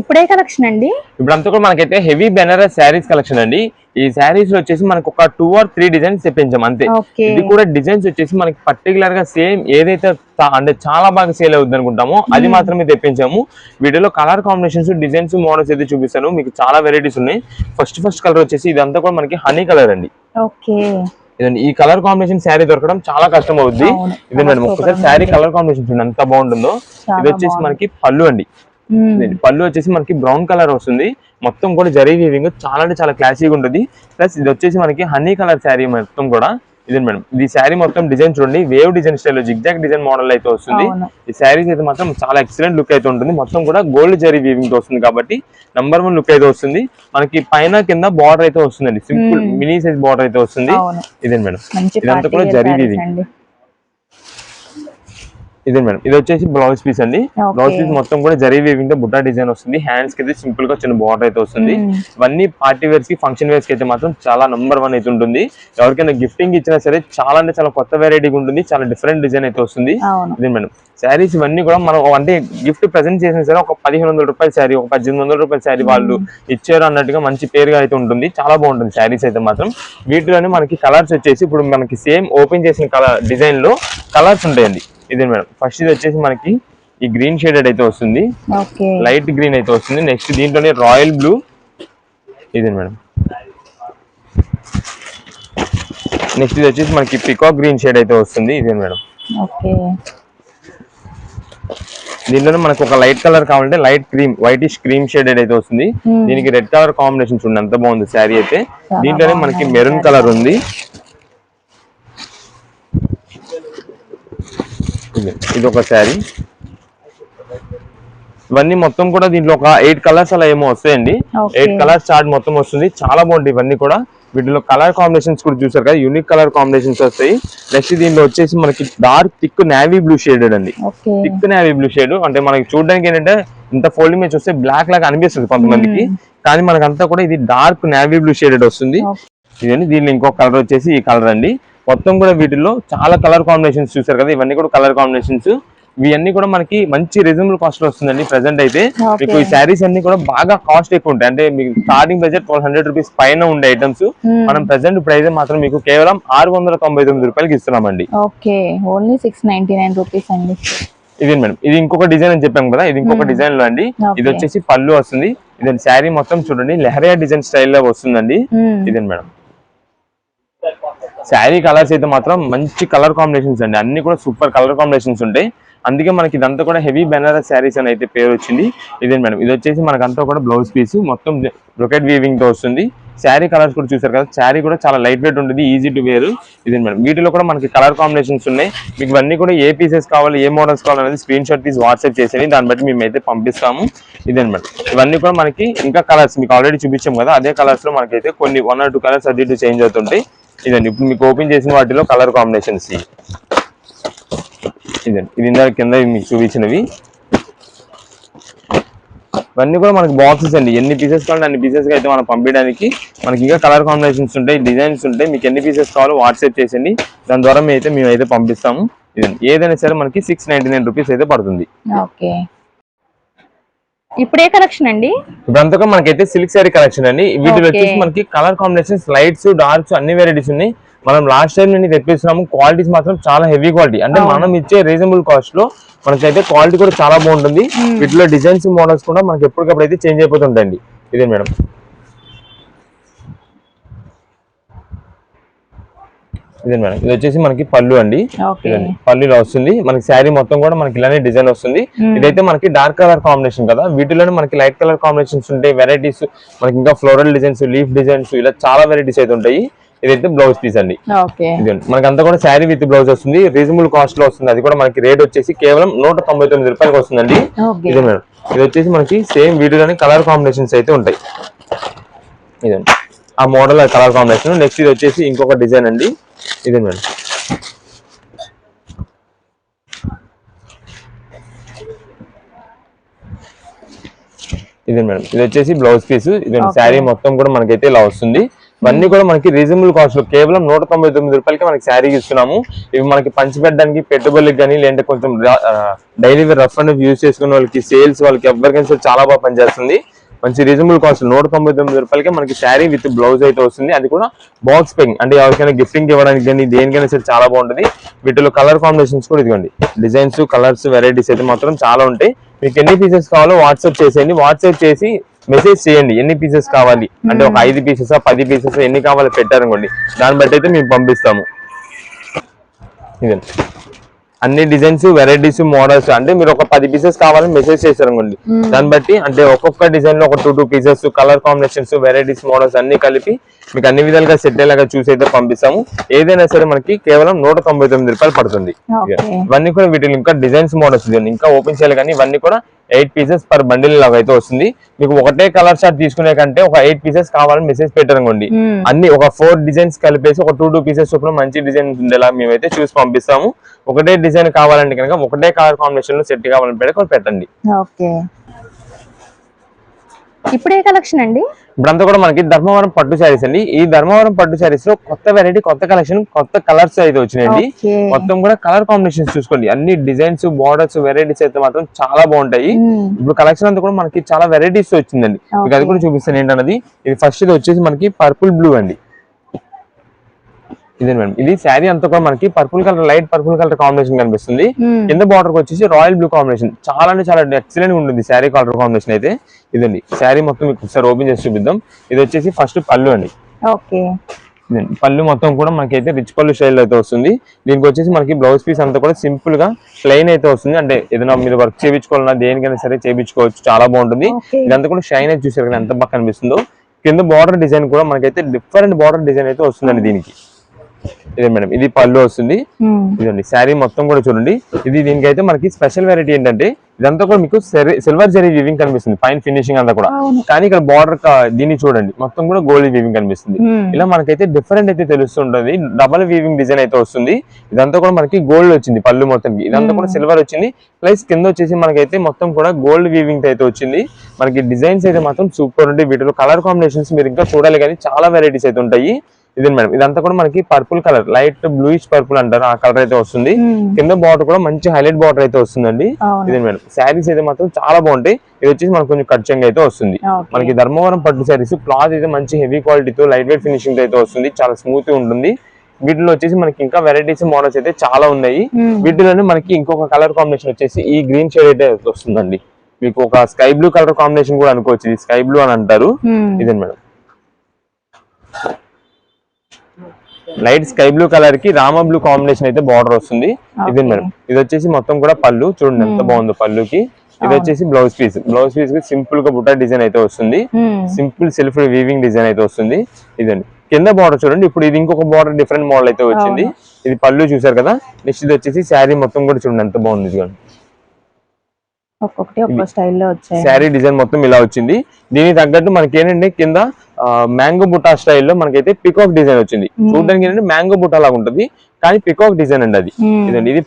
ఇప్పుడే కలెక్షన్ అండి, ఇప్పుడంతా కూడా మనకైతే హెవీ బెనారస్ శారీస్ కలెక్షన్ అండి. ఈ శారీస్ లో వచ్చేసి మనకు ఒక 2 or 3 డిజైన్స్ తెప్పించాం అంతే. ఇది కూడా డిజైన్స్ వచ్చేసి మనకి పర్టికులర్ గా సేమ్ ఏదైతే అంటే చాలా బాగా సేల్ అవుతుంది అనుకుంటామో అది మాత్రమే తెప్పించాము. వీటిలో కలర్ కాంబినేషన్స్, డిజైన్స్, మోడల్స్ అయితే చూపిస్తాను. మీకు చాలా వెరైటీస్ ఉన్నాయి. ఫస్ట్ కలర్ వచ్చేసి ఇదంతా కూడా మనకి హనీ కలర్ అండి. ఇదండి, ఈ కలర్ కాంబినేషన్ శారీ దొరకడం చాలా కష్టం అవుద్ది. ఇది మేడం ఒకసారి శారీ కలర్ కాంబినేషన్ ఎంత బాగుంటుందో. ఇది వచ్చేసి మనకి పళ్ళు అండి. పళ్ళు వచ్చేసి మనకి బ్రౌన్ కలర్ వస్తుంది. మొత్తం కూడా జరీ వీవింగ్ చాలా అంటే చాలా క్లాసీగా ఉంటుంది. ప్లస్ ఇది వచ్చేసి మనకి హనీ కలర్ శారీ మొత్తం కూడా. ఇది మేడం, ఈ శారీ మొత్తం డిజైన్ చూడండి, wave design style zigzag design model అయితే వస్తుంది. ఈ శారీస్ అయితే మాత్రం చాలా ఎక్సలెంట్ లుక్ అయితే ఉంటుంది. మొత్తం కూడా గోల్డ్ జరీ వీవింగ్ తో వస్తుంది కాబట్టి నంబర్ 1 లుక్ అయితే వస్తుంది. మనకి పైన కింద బార్డర్ అయితే వస్తుందండి, సింపుల్ మినీ సైజ్ బార్డర్ అయితే వస్తుంది. ఇదే మేడం, ఇదంతా కూడా జరీ వీవింగ్. ఇదే మేడం, ఇది వచ్చేసి బ్లౌజ్ పీస్ అండి. బ్లౌజ్ పీస్ మొత్తం కూడా జరీ వీవింగ్ తో బుట్టా డిజైన్ వస్తుంది. హ్యాండ్స్ కి అయితే సింపుల్ గా చిన్న బార్డర్ అయితే వస్తుంది. ఇవన్నీ పార్టీ వేర్స్ కి, ఫంక్షన్ వేర్స్ కి అయితే మాత్రం చాలా నంబర్ 1 అయితే ఉంటుంది. ఎవరికైనా గిఫ్టింగ్ ఇచ్చినా సరే చాలా అంటే చాలా కొత్త వెరైటీగా ఉంటుంది. చాలా డిఫరెంట్ డిజైన్ అయితే వస్తుంది. ఇదే మేడం, శారీస్ ఇవన్నీ కూడా మనం అంటే గిఫ్ట్ ప్రెజెంట్ చేసిన సరే ఒక 1500 రూపాయల శారీ, ఒక 1800 రూపాయల శారీ వాళ్ళు ఇచ్చారు అన్నట్టుగా మంచి పేరుగా అయితే ఉంటుంది. చాలా బాగుంటుంది శారీస్ అయితే మాత్రం. వీటిలోనే మనకి కలర్స్ వచ్చేసి ఇప్పుడు మనకి సేమ్ ఓపెన్ చేసిన కలర్ డిజైన్ లో కలర్స్ ఉంటాయండి. ఇదే మేడం, ఫస్ట్ ఇది వచ్చేసి మనకి ఈ గ్రీన్ షేడెడ్ అయితే వస్తుంది, ఓకే లైట్ గ్రీన్ అయితే వస్తుంది. నెక్స్ట్ దీంట్లోనే రాయల్ బ్లూ ఇది మేడం. నెక్స్ట్ ఇది వచ్చేసి మనకి పికాక్ గ్రీన్ షేడ్ అయితే వస్తుంది, ఇదే మేడం. ఓకే దీంట్లోనే మనకు ఒక లైట్ కలర్ కావాలంటే light cream whitish cream shaded అయితే వస్తుంది. దీనికి రెడ్ కలర్ కాంబినేషన్ చూడండి ఎంత బాగుంది శారీ అయితే. దీంట్లోనే మనకి మెరూన్ కలర్ ఉంది, ఇది ఒక శారీ. ఇవన్నీ మొత్తం కూడా దీంట్లో ఒక 8 కలర్స్ అలా ఏమో వస్తాయండి. 8 కలర్స్ చార్ట్ మొత్తం వస్తుంది, చాలా బాగుంటాయి ఇవన్నీ కూడా. వీటిలో కలర్ కాంబినేషన్స్ కూడా చూసారు కదా, యూనిక్ కలర్ కాంబినేషన్స్ వస్తాయి. నెక్స్ట్ దీంట్లో వచ్చేసి మనకి dark thick navy blue shaded అండి, థిక్ నేవీ బ్లూ షేడ్. అంటే మనకి చూడడానికి ఏంటంటే ఇంత ఫోల్డ్ ఇమేజ్ వస్తే బ్లాక్ లాగా అనిపిస్తుంది కొంతమందికి, కానీ మనకంతా కూడా ఇది డార్క్ నేవీ బ్లూ షేడెడ్ వస్తుంది. ఇదండి. దీనిలో ఇంకొక కలర్ వచ్చేసి ఈ కలర్ అండి. మొత్తం కూడా వీటిల్లో చాలా కలర్ కాంబినేషన్స్ చూసారు కదా, ఇవన్నీ కూడా కలర్ కాంబినేషన్స్. ఇవన్నీ కూడా మనకి మంచి రీజనబుల్ కాస్ట్ లో వస్తుందండి. ప్రెసెంట్ అయితే మీకు ఈ శారీస్ అన్ని కూడా బాగా కాస్ట్ ఎక్కువ ఉంటాయి. అంటే మీకు స్టార్టింగ్ బడ్జెట్ 1200 రూపీస్ పైన ఉండే ఐటమ్స్ మనం ప్రెసెంట్ ప్రైస్ మాత్రం మీకు కేవలం 699 రూపాయలకి ఇస్తున్నామండి. ఓకే, ఓన్లీ 699 రూపీస్ అండి. ఇది మేడం, ఇది ఇంకొక డిజైన్ అని చెప్పాం కదా, ఇది ఇంకొక డిజైన్ లో అండి. ఇది వచ్చేసి పళ్ళు వస్తుంది. ఇది శారీ మొత్తం చూడండి లెహరియా డిజైన్ స్టైల్లో వస్తుందండి. ఇదే మేడం. శారీ కలర్స్ అయితే మాత్రం మంచి కలర్ కాంబినేషన్స్ అండి, అన్ని కూడా సూపర్ కలర్ కాంబినేషన్స్ ఉంటాయి. అందుకే మనకి ఇదంతా కూడా హెవీ బెనారస్ శారీస్ అని అయితే పేరు వచ్చింది. ఇదే మేడం. ఇది వచ్చేసి మనకంతా కూడా బ్లౌజ్ పీస్ మొత్తం బ్రొకెట్ వీవింగ్ తో వస్తుంది. శారీ కలర్స్ కూడా చూసారు కదా, శారీ కూడా చాలా లైట్ వెయిట్ ఉంటుంది, ఈజీ టు వేర్. ఇదే మేడం. వీటిలో కూడా మనకి కలర్ కాంబినేషన్స్ ఉన్నాయి. మీకు ఇవన్నీ కూడా ఏ పీసెస్ కావాలి, ఏ మోడల్స్ కావాలి అనేది స్క్రీన్ షాట్ తీసి వాట్సాప్ చేసేది, దాన్ని బట్టి మేము అయితే పంపిస్తాము. ఇదే మేడం. ఇవన్నీ కూడా మనకి ఇంకా కలర్స్ మీకు ఆల్రెడీ చూపించాం కదా, అదే కలర్స్ లో మనకైతే కొన్ని 1 or 2 కలర్స్ అటు ఇటు చేంజ్ అవుతుంటాయి. ఇదండి ఇప్పుడు మీకు ఓపెన్ చేసిన వాటిలో కలర్ కాంబినేషన్స్. ఇదండి, ఇది ఇందాక కింద మీకు చూపించినవి. ఇవన్నీ కూడా మనకి బాక్సెస్ అండి, ఎన్ని పీసెస్ కావాలంటే అన్ని పీసెస్ అయితే మనం పంపించడానికి. మనకి ఇంకా కలర్ కాంబినేషన్స్ ఉంటాయి, డిజైన్స్ ఉంటాయి. మీకు ఎన్ని పీసెస్ కావాలో వాట్సాప్ చేసేయండి, దాని ద్వారా మేమైతే పంపిస్తాము. ఇదండి, ఏదైనా సరే మనకి 699 రూపీస్ అయితే పడుతుంది. ఓకే, ఇప్పుడు ఏ కలెక్షన్ అండి? ఇప్పుడంతా మనకైతే సిల్క్ శారీ కలెక్షన్ అండి. వీటిలో వచ్చేసి మనకి కలర్ కాంబినేషన్స్ లైట్స్ డార్క్స్ అన్ని వెరైటీస్ ఉన్నాయి. మనం లాస్ట్ టైం నుండి తెప్పిస్తున్నాము, క్వాలిటీస్ మాత్రం చాలా హెవీ క్వాలిటీ. అంటే మనం ఇచ్చే రీజనబుల్ కాస్ట్ లో మనకైతే క్వాలిటీ కూడా చాలా బాగుంటుంది. వీటిలో డిజైన్స్ మోడల్స్ కూడా మనకి ఎప్పటికప్పుడు అయితే చేంజ్ అయిపోతుంటాయండి. ఇదే మేడం. ఇదే మేడం. ఇది వచ్చేసి మనకి పళ్ళు అండి, పళ్ళులో వస్తుంది. మనకి శారీ మొత్తం కూడా మనకి ఇలానే డిజైన్ వస్తుంది. ఇదైతే మనకి డార్క్ కలర్ కాంబినేషన్ కదా, వీటిలోనే మనకి లైట్ కలర్ కాంబినేషన్స్ ఉంటాయి. వెరైటీస్ మనకి ఇంకా ఫ్లోరల్ డిజైన్స్, లీఫ్ డిజైన్స్, ఇలా చాలా వెరైటీస్ అయితే ఉంటాయి. ఇదైతే బ్లౌజ్ పీస్ అండి. మనకంతా కూడా శారీ విత్ బ్లౌజ్ వస్తుంది, రీజనబుల్ కాస్ట్ లో వస్తుంది. అది కూడా మనకి రేట్ వచ్చేసి కేవలం 199 రూపాయలకి వస్తుందండి. ఇదే మేడం. ఇది వచ్చేసి మనకి సేమ్ వీడియోలోనే కలర్ కాంబినేషన్స్ అయితే ఉంటాయి. ఇదండి ఆ మోడల్ కలర్ కాంబినేషన్. నెక్స్ట్ ఇది వచ్చేసి ఇంకొక డిజైన్ అండి. ఇదే మేడం. ఇదే మేడం. ఇది వచ్చేసి బ్లౌజ్ పీస్. ఇదండి శారీ మొత్తం కూడా మనకైతే ఇలా వస్తుంది. ఇవన్నీ కూడా మనకి రీజనబుల్ కాస్ట్ లో కేవలం 199 రూపాయలకి మనకి శారీ ఇస్తున్నాము. ఇవి మనకి పంచిపెట్టడానికి, పెట్టుబడులకు కానీ, లేదంటే కొంచెం డైలీ రఫ్ అండ్ యూజ్ చేసుకునే వాళ్ళకి, సేల్స్ వాళ్ళకి ఎవరికైనా చాలా బాగా పనిచేస్తుంది. మంచి రీజనబుల్ కాస్ట్ 199 రూపాయలకి మనకి శారీ విత్ బ్లౌజ్ అయితే వస్తుంది. అది కూడా బాక్స్ ప్యాకింగ్, అంటే ఎవరికైనా గిఫ్టింగ్ ఇవ్వడానికి కానీ దేనికైనా సరే చాలా బాగుంటుంది. వీటిలో కలర్ కాంబినేషన్స్ కూడా ఇదిగోండి, డిజైన్స్ కలర్స్ వెరైటీస్ అయితే మాత్రం చాలా ఉంటాయి. మీకు ఎన్ని పీసెస్ కావాలో వాట్సాప్ చేసేయండి. వాట్సాప్ చేసి మెసేజ్ చేయండి ఎన్ని పీసెస్ కావాలి అంటే, ఒక 5 పీసెస్ 10 పీసెస్ ఎన్ని కావాలో పెట్టారనుకోండి, దాన్ని బట్టి అయితే మేము పంపిస్తాము. ఇదండి అన్ని డిజైన్స్, వెరైటీస్, మోడల్స్. అంటే మీరు ఒక 10 పీసెస్ కావాలని మెసేజ్ చేశారనుకోండి, దాన్ని బట్టి అంటే ఒక్కొక్క డిజైన్ లో ఒక 2 pieces, colour combinations, varieties, models అన్ని కలిపి మీకు అన్ని విధాలుగా సెట్ అయ్యేలాగా చూసి అయితే పంపిస్తాము. ఏదైనా సరే మనకి కేవలం 199 రూపాయలు పడుతుంది. ఇవన్నీ కూడా వీటిలో ఇంకా డిజైన్స్, మోడల్స్ ఇంకా ఓపెన్ చేయాలి, కానీ ఇవన్నీ కూడా 8 పీసెస్ పర్ బండిల్ లాగా అయితే వస్తుంది. మీకు ఒకటే కలర్ షార్ట్ తీసుకునే కంటే ఒక 8 పీసెస్ కావాలని మెసేజ్ పెట్టారనుకోండి, అన్ని ఒక 4 డిజైన్స్ కలిపేసి ఒక 2 పీసెస్ చొప్పున మంచి డిజైన్ ఉండేలా మేమైతే చూసి పంపిస్తాము. ఒకటే డిజైన్ కావాలంటే కనుక ఒకటే కలర్ కాంబినేషన్ లో సెట్ కావాలని పెట్టండి. ఇప్పుడే కలెక్షన్ అండి. ఇప్పుడంతా కూడా మనకి ధర్మవరం పట్టు శారీస్ అండి. ఈ ధర్మవరం పట్టు శారీస్ లో కొత్త వెరైటీ, కొత్త కలెక్షన్, కొత్త కలర్స్ అయితే వచ్చినాయండి. మొత్తం కూడా కలర్ కాంబినేషన్స్ చూసుకోండి, అన్ని డిజైన్స్, బార్డర్స్, వెరైటీస్ అయితే మాత్రం చాలా బాగుంటాయి. ఇప్పుడు కలెక్షన్ అంతా కూడా మనకి చాలా వెరైటీస్ వచ్చిందండి. మీకు అది కూడా చూపిస్తాను ఏంటన్నది. ఇది ఫస్ట్ ఇది వచ్చేసి మనకి పర్పుల్ బ్లూ అండి. ఇదే మేడం, ఇది శారీ అంతా కూడా మనకి purple colour, light purple colour combination కనిపిస్తుంది. కింద బార్డర్ వచ్చేసి రాయల్ బ్లూ కాంబినేషన్, చాలా అంటే చాలా ఎక్సలెంట్ ఉంటుంది శారీ కలర్ కాంబినేషన్ అయితే. ఇదండి శారీ మొత్తం మీకు ఒకసారి ఓపెన్ చేసి చూపిద్దాం. ఇది వచ్చేసి ఫస్ట్ పళ్ళు అండి. ఓకే, పళ్ళు మొత్తం కూడా మనకైతే రిచ్ పళ్ళు స్టైల్ అయితే వస్తుంది. దీనికి వచ్చేసి మనకి బ్లౌజ్ పీస్ అంతా కూడా సింపుల్ గా ప్లెయిన్ అయితే వస్తుంది. అంటే ఏదైనా మీరు వర్క్ చేయించుకోవాలన్నా దేనికైనా సరే చేయించుకోవచ్చు, చాలా బాగుంటుంది. ఇదంతా కూడా షైన్ అయితే చూసారు కదా ఎంత బాగా కనిపిస్తుందో. కింద బార్డర్ డిజైన్ కూడా మనకైతే డిఫరెంట్ బార్డర్ డిజైన్ అయితే వస్తుందండి దీనికి. ఇదే మేడం, ఇది పళ్ళు వస్తుంది. ఇదండి శారీ మొత్తం కూడా చూడండి. ఇది దీనికైతే మనకి స్పెషల్ వెరైటీ ఏంటంటే ఇదంతా కూడా మీకు సిల్వర్ జరీ వీవింగ్ కనిపిస్తుంది పైన ఫినిషింగ్ అంతా కూడా. కానీ ఇక్కడ బార్డర్ దీన్ని చూడండి మొత్తం కూడా గోల్డ్ వీవింగ్ కనిపిస్తుంది. ఇలా మనకైతే డిఫరెంట్ అయితే తెలుస్తుంటది. డబల్ వీవింగ్ డిజైన్ అయితే వస్తుంది. ఇదంతా కూడా మనకి గోల్డ్ వచ్చింది పళ్ళు మొత్తం, ఇదంతా కూడా సిల్వర్ వచ్చింది. ప్లస్ కింద వచ్చేసి మనకైతే మొత్తం కూడా గోల్డ్ వీవింగ్ అయితే వచ్చింది. మనకి డిజైన్స్ అయితే మాత్రం సూపర్ ఉంటాయి. వీటిలో కలర్ కాంబినేషన్స్ మీరు ఇంకా చూడాలి కానీ చాలా వెరైటీస్ అయితే ఉంటాయి. ఇదే మేడం, ఇదంతా కూడా మనకి purple colour, light bluish purple అంటారు, ఆ కలర్ అయితే వస్తుంది. కింద బార్డర్ కూడా మంచి హైలైట్ బార్డర్ అయితే వస్తుందండి. ఇదే మేడం, శారీస్ అయితే మాత్రం చాలా బాగుంటాయి. ఇది వచ్చేసి మనకు కొంచెం కట్చంగ్ అయితే వస్తుంది. మనకి ధర్మవరం పట్టు శారీస్ క్లాత్ అయితే మంచి హెవీ క్వాలిటీతో లైట్ వెయిట్ ఫినిషింగ్ అయితే వస్తుంది, చాలా స్మూత్ గా ఉంటుంది. వీటిలో వచ్చేసి మనకి ఇంకా వెరైటీస్ మోడల్స్ అయితే చాలా ఉన్నాయి. వీటిలోనే మనకి ఇంకొక కలర్ కాంబినేషన్ వచ్చేసి ఈ గ్రీన్ షేడ్ అయితే వస్తుందండి. మీకు ఒక స్కై బ్లూ కలర్ కాంబినేషన్ కూడా అనుకోవచ్చు, ఇది స్కై బ్లూ అని అంటారు. ఇదే madam, light sky blue colour కి రామ బ్లూ కాంబినేషన్ అయితే బార్డర్ వస్తుంది. ఇదే మేడం, ఇది వచ్చేసి మొత్తం కూడా పళ్ళు చూడండి ఎంత బాగుందో పళ్ళుకి. ఇది వచ్చేసి బ్లౌజ్ పీస్, బ్లౌజ్ పీస్ కి సింపుల్ గా బుట్ట డిజైన్ అయితే వస్తుంది. సింపుల్ సెల్ఫ్ వీవింగ్ డిజైన్ అయితే వస్తుంది. ఇదండి కింద బార్డర్ చూడండి. ఇప్పుడు ఇది ఇంకొక బార్డర్ డిఫరెంట్ మోడల్ అయితే వచ్చింది. ఇది పళ్ళు చూసారు కదా. నెక్స్ట్ ఇది వచ్చేసి శారీ మొత్తం కూడా చూడండి ఎంత బాగుంది. ఇదిగోండి ఒక్కొక్కటి ఒక్కొక్క స్టైల్లో వచ్చాయి. శారీ డిజైన్ మొత్తం ఇలా వచ్చింది. దీనికి తగ్గట్టు మనకి ఏంటంటే కింద మ్యాంగో బుట్టా స్టైల్లో మనకైతే పికాక్ డిజైన్ వచ్చింది. చూడడానికి ఏంటంటే మ్యాంగో బుట్టా లాగా ఉంటుంది కానీ పికాక్ డిజైన్ అండి అది. ఇదండి, ఇది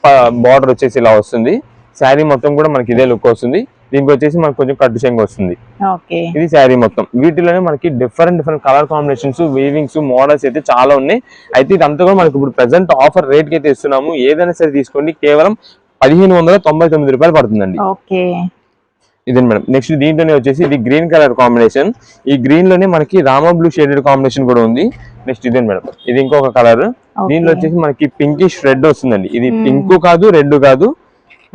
బార్డర్ వచ్చేసి ఇలా వస్తుంది. శారీ మొత్తం కూడా మనకి ఇదే లుక్ వస్తుంది. దీనికి వచ్చేసి మనకు కొంచెం కట్టు చెంగు వస్తుంది. ఇది శారీ మొత్తం. వీటిలోనే మనకి డిఫరెంట్ కలర్ కాంబినేషన్స్, వీవింగ్స్, మోడల్స్ అయితే చాలా ఉన్నాయి. అయితే ఇదంతా కూడా మనకి ఇప్పుడు ప్రెసెంట్ ఆఫర్ రేట్ కి అయితే ఇస్తున్నాము. ఏదైనా సరే తీసుకోండి, కేవలం 1599 రూపాయలు పడుతుందండి. ఇదే మేడం. నెక్స్ట్ దీంట్లోనే వచ్చేసి ఇది గ్రీన్ కలర్ కాంబినేషన్. ఈ గ్రీన్ లోనే మనకి రామా బ్లూ షేడెడ్ కాంబినేషన్ కూడా ఉంది. నెక్స్ట్ ఇదే మేడం, ఇది ఇంకొక కలర్. దీంట్లో వచ్చేసి మనకి పింకిష్ రెడ్ వస్తుందండి. ఇది పింక్ కాదు, రెడ్ కాదు,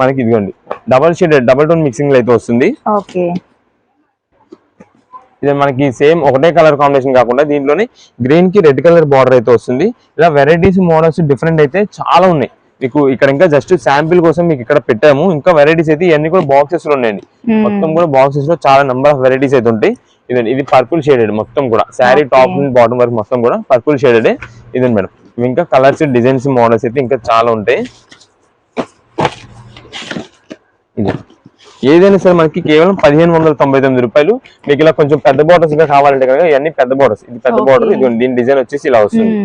మనకి ఇదిగోండి double shaded, double tone mixing అయితే వస్తుంది. ఇది మనకి సేమ్ ఒకటే కలర్ కాంబినేషన్ కాకుండా దీంట్లోనే గ్రీన్ కి రెడ్ కలర్ బార్డర్ అయితే వస్తుంది. ఇలా వెరైటీస్, మోడల్స్ డిఫరెంట్ అయితే చాలా ఉన్నాయి. మీకు ఇక్కడ ఇంకా జస్ట్ శాంపిల్ కోసం మీకు ఇక్కడ పెట్టాము. ఇంకా వెరైటీస్ అయితే ఇవన్నీ కూడా బాక్సెస్ లో ఉన్నాయండి. మొత్తం కూడా బాక్సెస్ లో చాలా నెంబర్ ఆఫ్ వెరైటీస్ అయితే ఉంటాయి. ఇదండి, ఇది పర్పుల్ షేడెడ్ మొత్తం కూడా శారీ టాప్ నుండి బాటమ్ వరకు మొత్తం కూడా పర్పుల్ షేడెడ్. ఇదండి మేడం, ఇంకా కలర్స్, డిజైన్స్, మోడల్స్ అయితే ఇంకా చాలా ఉంటాయి. ఇది ఏదైనా సరే మనకి కేవలం 1599 రూపాయలు. మీకు ఇలా కొంచెం పెద్ద బార్డర్స్ గా కావాలంటే కనుక ఇవన్నీ పెద్ద బార్డర్స్. ఇది పెద్ద బార్డర్, ఇది దీని డిజైన్ వచ్చేసి ఇలా వస్తుంది.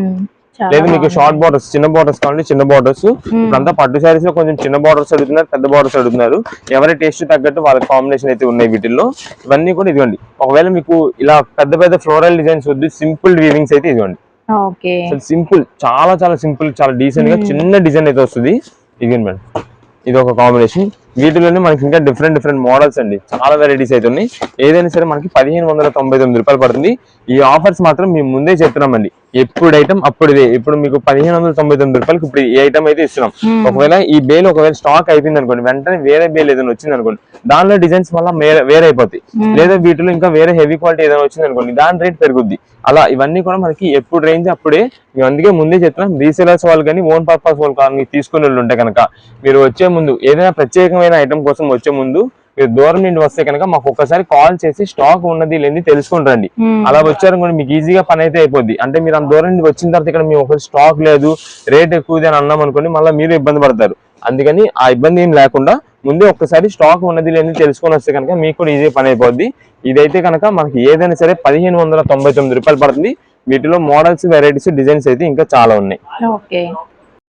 లేదు మీకు షార్ట్ బార్డర్స్, చిన్న బార్డర్స్ కావాలంటే చిన్న బార్డర్స్. ఇప్పుడంతా పట్టు శారీస్ లో కొంచెం చిన్న బార్డర్స్ అడుగుతున్నారు, పెద్ద బార్డర్స్ అడుగుతున్నారు. ఎవరి టేస్ట్ తగ్గట్టు వాళ్ళ కాంబినేషన్ అయితే ఉన్నాయి వీటిల్లో. ఇవన్నీ కూడా ఇదిగోండి. ఒకవేళ మీకు ఇలా పెద్ద ఫ్లోరల్ డిజైన్స్ వద్దు, సింపుల్ వీవింగ్స్ అయితే ఇదిగోండి. సింపుల్, చాలా సింపుల్, చాలా డీసెంట్ గా చిన్న డిజైన్ అయితే వస్తుంది. ఇదిగోండి మేడం, ఇది ఒక కాంబినేషన్. వీటిలోనే మనకి ఇంకా డిఫరెంట్ మోడల్స్ అండి, చాలా వెరైటీస్ అయితే ఉన్నాయి. ఏదైనా సరే మనకి 1599 రూపాయలు పడుతుంది. ఈ ఆఫర్స్ మాత్రం మేము ముందే చెప్తున్నామండి, ఎప్పుడు ఐటమ్ అప్పుడుదే. ఇప్పుడు మీకు 1599 రూపాయలకి ఇప్పుడు ఈ ఐటమ్ అయితే ఇస్తున్నాం. ఒకవేళ ఈ బేల్ ఒకవేళ స్టాక్ అయిపోయింది అనుకోండి, వెంటనే వేరే బేల్ ఏదైనా వచ్చింది అనుకోండి, దానిలో డిజైన్స్ వల్ల వేరే అయిపోతాయి. లేదా వీటిలో ఇంకా వేరే హెవీ క్వాలిటీ ఏదైనా వచ్చింది అనుకోండి, దాని రేట్ పెరుగుద్ది. అలా ఇవన్నీ కూడా మనకి ఎప్పుడు రేంజ్ అప్పుడే. మేము అందుకే ముందే చెప్తున్నాం, రీసేలర్స్ వాళ్ళు కానీ ఓన్ పర్పస్ వాళ్ళు కానీ తీసుకునే వాళ్ళు ఉంటే కనుక మీరు వచ్చే ముందు ఏదైనా ప్రత్యేకమైన ఐటమ్ కోసం వచ్చే ముందు మీరు దూరం నుండి వస్తే కనుక మాకు ఒక్కసారి కాల్ చేసి స్టాక్ ఉన్నది లేని తెలుసుకుని రండి. అలా వచ్చారనుకోండి మీకు ఈజీగా పని అయితే అయిపోద్ది. అంటే మీరు అంత దూరం నుండి వచ్చిన తర్వాత ఇక్కడ మేము ఒకటి స్టాక్ లేదు, రేట్ ఎక్కువది అని అన్నాం అనుకోండి, మళ్ళీ మీరు ఇబ్బంది పడతారు. అందుకని ఆ ఇబ్బంది ఏం లేకుండా ముందే ఒక్కసారి స్టాక్ ఉన్నది లేని తెలుసుకొని వస్తే కనుక మీకు కూడా ఈజీ పని అయిపోద్ది. ఇదైతే కనుక మనకి ఏదైనా సరే 1599 రూపాయలు పడుతుంది. వీటిలో మోడల్స్, వెరైటీస్, డిజైన్స్ అయితే ఇంకా చాలా ఉన్నాయి.